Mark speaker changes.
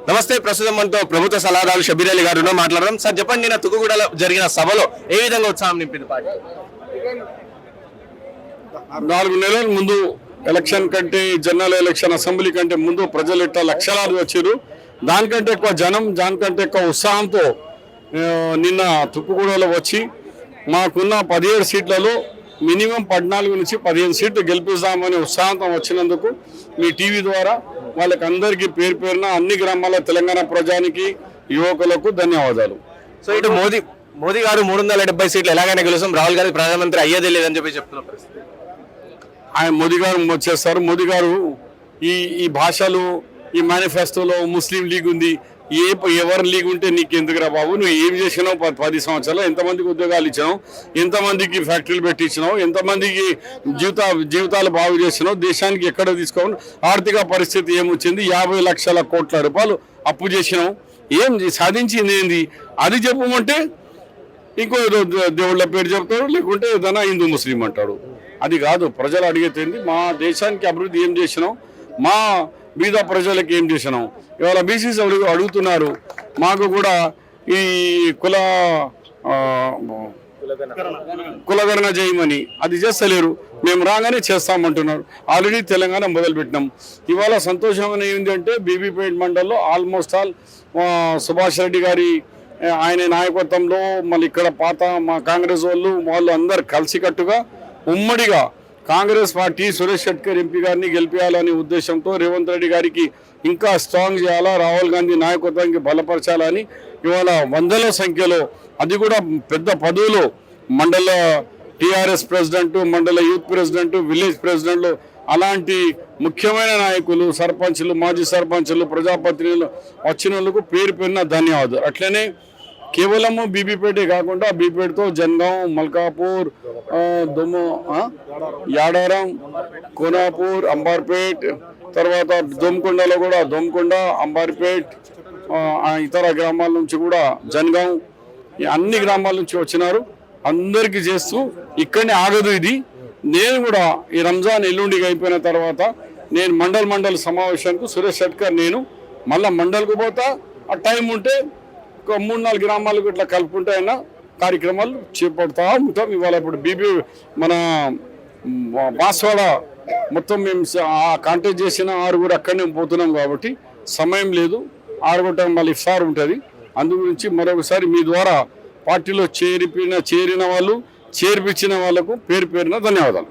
Speaker 1: నమస్తే. ప్రస్తుతం మనతో ప్రభుత్వ సలహాదారు షబీర్ అలీ గారు మాట్లాడడం. సార్ చెప్పండి, నిన్న తుక్కుగూడలో జరిగిన సభలో ఏ విధంగా ఉత్సాహం నింపింది పార్టీ?
Speaker 2: 4 నెలల ముందు ఎలక్షన్ కంటే, జనరల్ ఎలక్షన్ అసెంబ్లీ కంటే ముందు ప్రజలు ఇట్లా లక్షలాది వచ్చారు. దానికంటే ఎక్కువ జనం, దానికంటే ఎక్కువ ఉత్సాహంతో నిన్న తుక్కుగూడలో వచ్చి మాకున్న 17 సీట్లలో మినిమం 14 నుంచి 15 సీట్లు గెలిపిస్తామని ఉత్సాహంతో వచ్చినందుకు మీ టీవీ ద్వారా వాళ్ళకి అందరికీ పేరు పేరున అన్ని గ్రామాల తెలంగాణ ప్రజానికి, యువకులకు ధన్యవాదాలు.
Speaker 1: సో ఇటు మోదీ గారు 370 సీట్లు ఎలాగైనా గెలుస్తాం, రాహుల్ గాంధీ ప్రధానమంత్రి అయ్యేదే లేదని చెప్తున్న పరిస్థితి.
Speaker 2: ఆయన మోదీ గారు వచ్చేస్తారు. మోదీ గారు ఈ భాషలు, ఈ మేనిఫెస్టోలో ముస్లిం లీగ్ ఉంది, ఎవరి లీగ్ ఉంటే నీకు ఎందుకురా బాబు, నువ్వు ఏం చేసినావు 10 సంవత్సరాలు, ఎంతమందికి ఉద్యోగాలు ఇచ్చినావు, ఎంతమందికి ఫ్యాక్టరీలు పెట్టించినావు, ఎంతమందికి జీవితాలు బాగు చేసినావు, దేశానికి ఎక్కడ తీసుకోవాలి, ఆర్థిక పరిస్థితి ఏమొచ్చింది, 50 లక్షల కోట్ల రూపాయలు అప్పు చేసినావు, ఏం సాధించింది ఏంది అది చెప్పమంటే ఇంకో దేవుళ్ళ పేరు చెప్తాడు, లేకుంటే ఏదైనా హిందూ ముస్లిం అంటాడు. అది కాదు ప్రజలు అడిగేది, మా దేశానికి అభివృద్ధి ఏం చేసినావు, మా బీద ప్రజలకు ఏం చేసినాం. ఇవాళ బీసీసీ అడుగుతున్నారు, మాకు కూడా ఈ కులగణన చేయమని, అది చేస్తలేరు, మేము రాగానే చేస్తామంటున్నారు. ఆల్రెడీ తెలంగాణ మొదలుపెట్టినాం. ఇవాళ సంతోషమైన ఏంటంటే బీబీపేట మండలంలో ఆల్మోస్ట్ ఆల్ సుభాష్ రెడ్డి గారి ఆయన నాయకత్వంలో, మళ్ళీ ఇక్కడ పాత మా కాంగ్రెస్ వాళ్ళు అందరు కలిసికట్టుగా ఉమ్మడిగా కాంగ్రెస్ పార్టీ సురేష్ షెట్కర్ ఎంపీ గారిని గెలిపించాలనే ఉద్దేశంతో రేవంత్ రెడ్డి గారికి ఇంకా స్ట్రాంగ్ చేయాలా, రాహుల్ గాంధీ నాయకత్వానికి బలపరచాలని ఇవాళ వందల సంఖ్యలో, అది కూడా పెద్ద పదవులు, మండల టీఆర్ఎస్ ప్రెసిడెంట్, మండల యూత్ ప్రెసిడెంట్, విలేజ్ ప్రెసిడెంట్లు, అలాంటి ముఖ్యమైన నాయకులు, సర్పంచులు, మాజీ సర్పంచులు, ప్రజాప్రతినిధులు వచ్చిన వాళ్ళకు పేరు పేరున ధన్యవాదాలు. అట్లనే కేవలము బీబీపేటే కాకుండా బీబీపేటతో జనగాం, మల్కాపూర్, యాడారం, కోనాపూర్, అంబార్పేట్, తర్వాత దోమకొండలో కూడా దోమకొండ, అంబార్పేట్, ఇతర గ్రామాల నుంచి కూడా జనగాం, అన్ని గ్రామాల నుంచి వచ్చినారు. అందరికీ చేస్తూ ఇక్కడనే ఆగదు ఇది. నేను కూడా ఈ రంజాన్ ఎల్లుండికి అయిపోయిన తర్వాత నేను మండల్ సమావేశానికి సురేష్ షెట్కర్ నేను మళ్ళీ మండల్కు పోతా. ఆ టైం ఉంటే 3-4 గ్రామాలకు ఇట్లా కలుపుకుంటే అయినా కార్యక్రమాలు చేపడతా ఉంటాం. ఇవాళ ఇప్పుడు మన బాస్వాడ మొత్తం మేము కాంటాక్ట్ చేసిన 6 అక్కడనే పోతున్నాం కాబట్టి సమయం లేదు. 6 మళ్ళీ ఇఫ్తార్ ఉంటుంది. అందు గురించి మరొకసారి మీ ద్వారా పార్టీలో చేరిన వాళ్ళు, చేర్పించిన వాళ్లకు పేరు పేరున ధన్యవాదాలు.